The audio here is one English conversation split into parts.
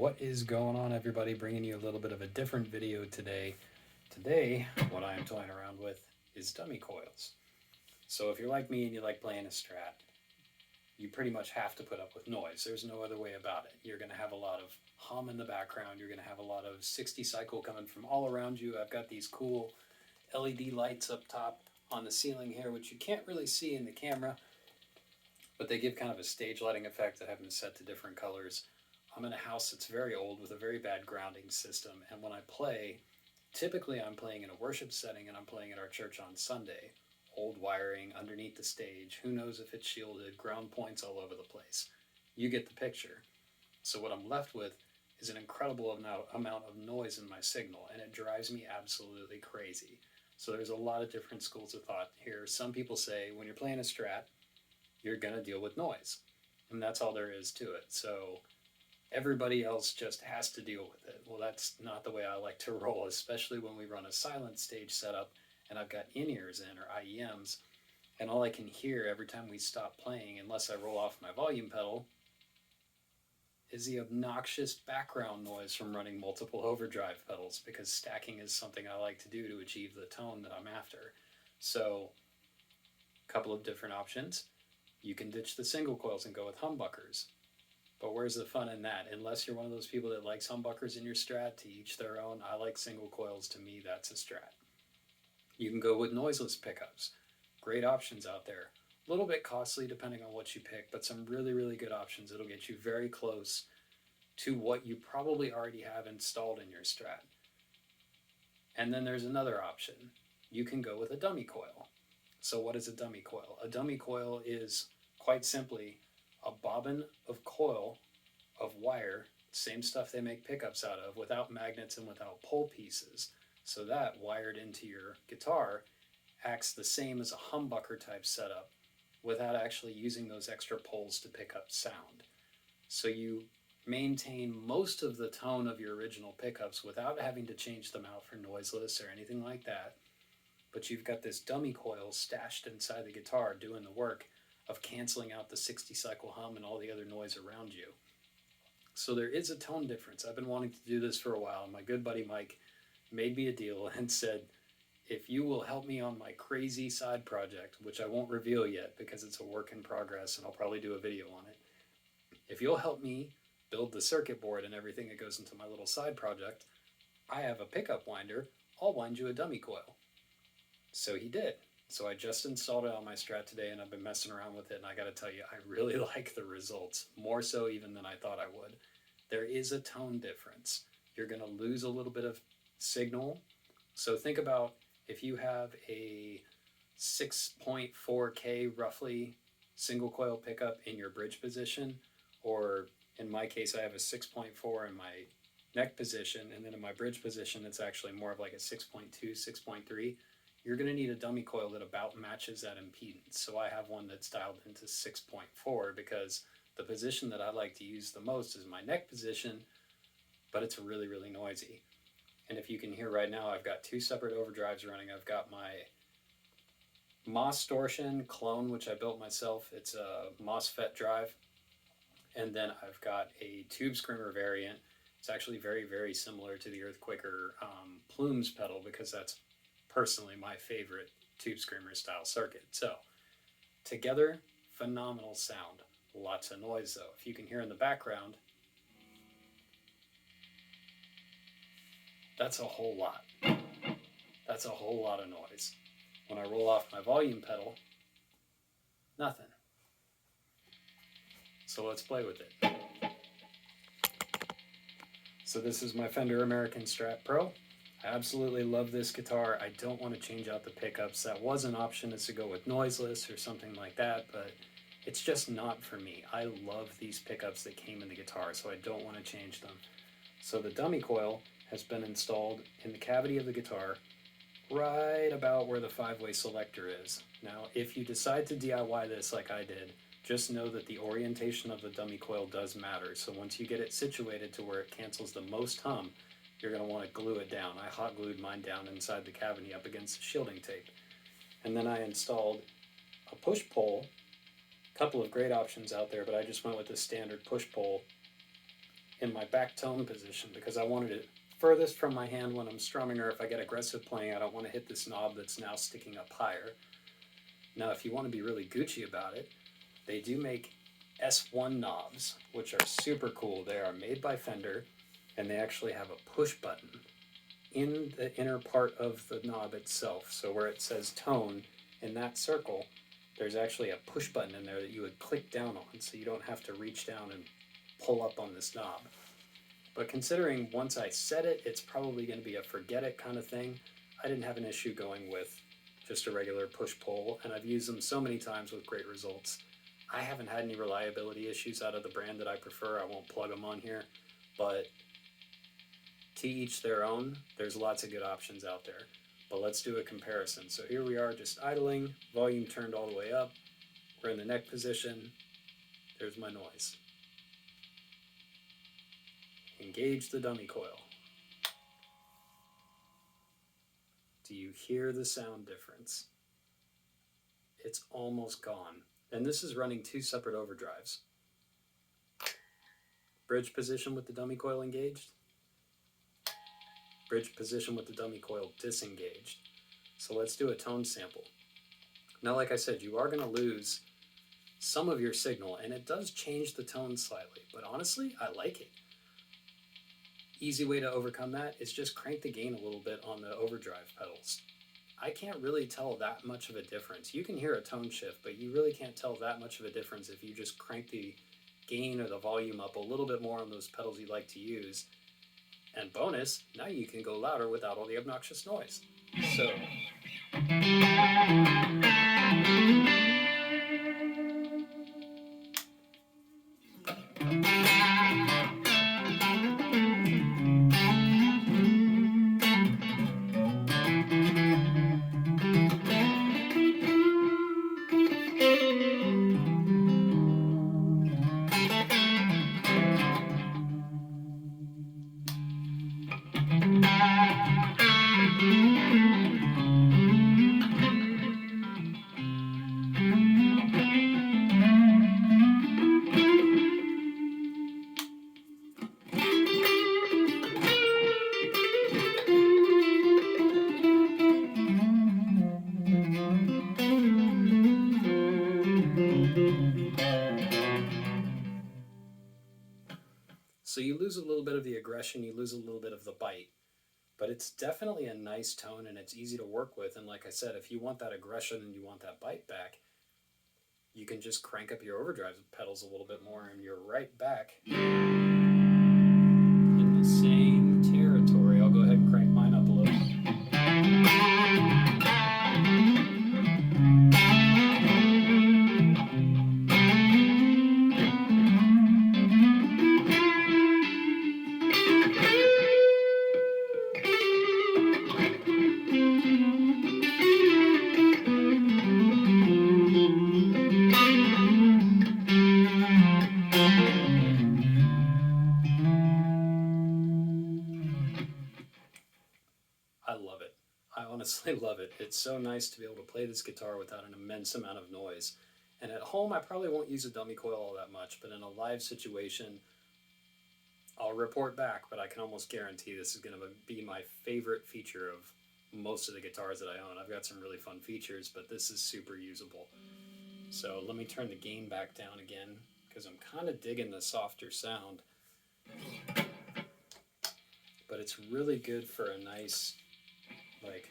What is going on, everybody? Bringing you a little bit of a different video today. Today, what I am toying around with is dummy coils. So if you're like me and you like playing a Strat, you pretty much have to put up with noise. There's no other way about it. You're going to have a lot of hum in the background. You're going to have a lot of 60 cycle coming from all around you. I've got these cool LED lights up top on the ceiling here, which you can't really see in the camera, but they give kind of a stage lighting effect. I have them set to different colors. I'm in a house that's very old with a very bad grounding system, and when I play, typically I'm playing in a worship setting and I'm playing at our church on Sunday. Old wiring underneath the stage, who knows if it's shielded, ground points all over the place. You get the picture. So what I'm left with is an incredible amount of noise in my signal, and it drives me absolutely crazy. So there's a lot of different schools of thought here. Some people say when you're playing a Strat, you're going to deal with noise, and that's all there is to it. So everybody else just has to deal with it. Well, that's not the way I like to roll, especially when we run a silent stage setup and I've got in-ears in, or IEMs, and all I can hear every time we stop playing, unless I roll off my volume pedal, is the obnoxious background noise from running multiple overdrive pedals, because stacking is something I like to do to achieve the tone that I'm after. So, a couple of different options. You can ditch the single coils and go with humbuckers. But where's the fun in that? Unless you're one of those people that likes humbuckers in your Strat, to each their own. I like single coils. To me, that's a Strat. You can go with noiseless pickups. Great options out there. A little bit costly depending on what you pick, but some really, really good options. It'll get you very close to what you probably already have installed in your Strat. And then there's another option. You can go with a dummy coil. So what is a dummy coil? A dummy coil is, quite simply, a bobbin of coil of wire, same stuff they make pickups out of, without magnets and without pole pieces. So that, wired into your guitar, acts the same as a humbucker type setup without actually using those extra poles to pick up sound. So you maintain most of the tone of your original pickups without having to change them out for noiseless or anything like that. But you've got this dummy coil stashed inside the guitar doing the work of canceling out the 60 cycle hum and all the other noise around you. So there is a tone difference. I've been wanting to do this for a while, and my good buddy Mike made me a deal and said, if you will help me on my crazy side project, which I won't reveal yet because it's a work in progress and I'll probably do a video on it, if you'll help me build the circuit board and everything that goes into my little side project, I have a pickup winder, I'll wind you a dummy coil. So he did. So I just installed it on my Strat today, and I've been messing around with it, and I gotta tell you, I really like the results, more so even than I thought I would. There is a tone difference. You're gonna lose a little bit of signal. So think about if you have a 6.4K roughly single coil pickup in your bridge position, or in my case, I have a 6.4 in my neck position, and then in my bridge position, it's actually more of like a 6.2, 6.3. You're going to need a dummy coil that about matches that impedance. So I have one that's dialed into 6.4 because the position that I like to use the most is my neck position, but it's really, really noisy. And if you can hear right now, I've got two separate overdrives running. I've got my Mos-Torsion clone, which I built myself. It's a MOSFET drive. And then I've got a Tube Screamer variant. It's actually very, very similar to the Earthquaker Plumes pedal, because that's personally my favorite Tube Screamer style circuit. So together, phenomenal sound. Lots of noise though. If you can hear in the background, that's a whole lot. That's a whole lot of noise. When I roll off my volume pedal, nothing. So let's play with it. So this is my Fender American Strat Pro. I absolutely love this guitar. I don't want to change out the pickups. That was an option, is to go with noiseless or something like that, but it's just not for me. I love these pickups that came in the guitar, so I don't want to change them. So the dummy coil has been installed in the cavity of the guitar, right about where the 5-way selector is. Now, if you decide to DIY this like I did, just know that the orientation of the dummy coil does matter. So once you get it situated to where it cancels the most hum, you're going to want to glue it down. I hot glued mine down inside the cavity up against the shielding tape. And then I installed a push pole, a couple of great options out there, but I just went with the standard push pole in my back tone position because I wanted it furthest from my hand when I'm strumming, or if I get aggressive playing, I don't want to hit this knob that's now sticking up higher. Now, if you want to be really Gucci about it, they do make S1 knobs, which are super cool. They are made by Fender, and they actually have a push button in the inner part of the knob itself. So where it says tone, in that circle, there's actually a push button in there that you would click down on, so you don't have to reach down and pull up on this knob. But considering once I set it, it's probably going to be a forget it kind of thing, I didn't have an issue going with just a regular push-pull, and I've used them so many times with great results. I haven't had any reliability issues out of the brand that I prefer. I won't plug them on here, but to each their own. There's lots of good options out there. But let's do a comparison. So here we are just idling, volume turned all the way up. We're in the neck position. There's my noise. Engage the dummy coil. Do you hear the sound difference? It's almost gone. And this is running two separate overdrives. Bridge position with the dummy coil engaged. Bridge position with the dummy coil disengaged. So let's do a tone sample. Now, like I said, you are going to lose some of your signal, and it does change the tone slightly, but honestly, I like it. Easy way to overcome that is just crank the gain a little bit on the overdrive pedals. I can't really tell that much of a difference. You can hear a tone shift, but you really can't tell that much of a difference if you just crank the gain or the volume up a little bit more on those pedals you like to use. And bonus, now you can go louder without all the obnoxious noise. So you lose a little bit of the aggression, you lose a little bit of the bite, but it's definitely a nice tone and it's easy to work with. And like I said, if you want that aggression and you want that bite back, you can just crank up your overdrive pedals a little bit more and you're right back in the same territory. I'll go ahead and crank mine up a little. I love it. I honestly love it. It's so nice to be able to play this guitar without an immense amount of noise. And at home, I probably won't use a dummy coil all that much, but in a live situation, I'll report back, but I can almost guarantee this is going to be my favorite feature of most of the guitars that I own. I've got some really fun features, but this is super usable. So let me turn the gain back down again, because I'm kind of digging the softer sound. But it's really good for a nice, like...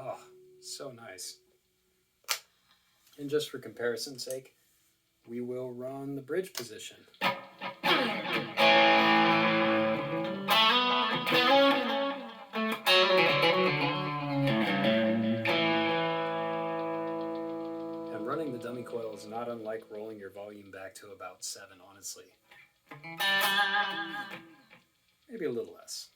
Oh, so nice. And just for comparison's sake, we will run the bridge position. And running the dummy coil is not unlike rolling your volume back to about 7, honestly. Maybe a little less.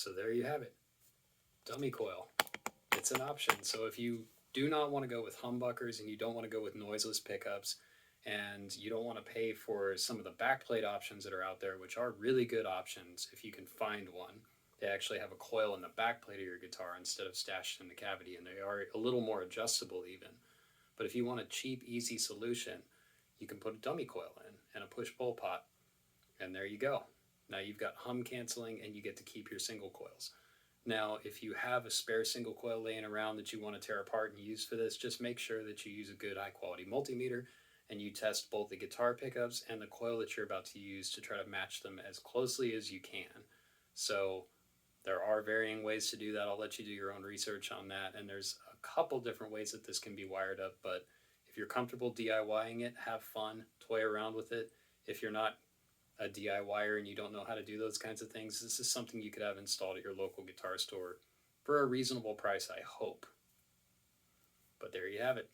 So there you have it. Dummy coil. It's an option. So if you do not want to go with humbuckers and you don't want to go with noiseless pickups and you don't want to pay for some of the backplate options that are out there, which are really good options if you can find one. They actually have a coil in the backplate of your guitar instead of stashed in the cavity, and they are a little more adjustable even. But if you want a cheap, easy solution, you can put a dummy coil in and a push-pull pot, and there you go. Now you've got hum canceling and you get to keep your single coils. Now, if you have a spare single coil laying around that you want to tear apart and use for this, just make sure that you use a good high quality multimeter and you test both the guitar pickups and the coil that you're about to use to try to match them as closely as you can. So there are varying ways to do that. I'll let you do your own research on that. And there's a couple different ways that this can be wired up, but if you're comfortable DIYing it, have fun, toy around with it. If you're not a DIYer and you don't know how to do those kinds of things, this is something you could have installed at your local guitar store for a reasonable price, I hope. But there you have it.